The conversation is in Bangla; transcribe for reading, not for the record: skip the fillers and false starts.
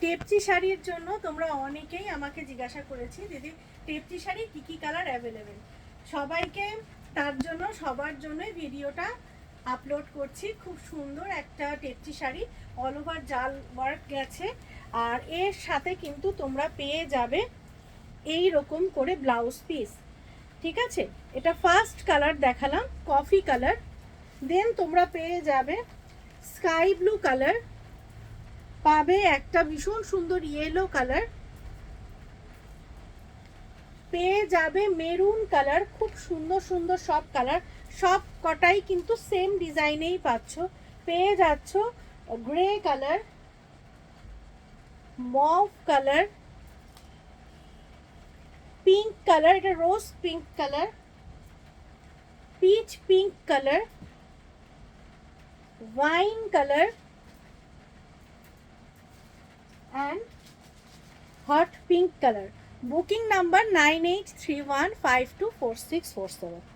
টেপচি শাড়ির জন্য তোমরা অনেকেই আমাকে জিজ্ঞাসা করেছি দিদি টেপচি শাড়ি কী কী কালার অ্যাভেলেবেল। সবাইকে তার জন্য সবার জন্যই ভিডিওটা আপলোড করছি। খুব সুন্দর একটা টেপচি শাড়ি, অল ওভার জাল ওয়ার্ক গেছে, আর এর সাথে কিন্তু তোমরা পেয়ে যাবে এই রকম করে ব্লাউজ পিস। ঠিক আছে, এটা ফার্স্ট কালার দেখালাম কফি কালার, দেন তোমরা পেয়ে যাবে স্কাই ব্লু কালার, পাবে একটা ভীষণ সুন্দর ইয়েলো কালার, পেয়ে যাবে মেরুন কালার। খুব সুন্দর সুন্দর সব কালার, সব কটাই কিন্তু সেম ডিজাইনেই পাচ্ছ। পেয়ে যাচ্ছ grey colour, mauve colour, pink colour, এটা rose pink colour, peach pink colour, wine colour and hot pink color. Booking number 9831524647.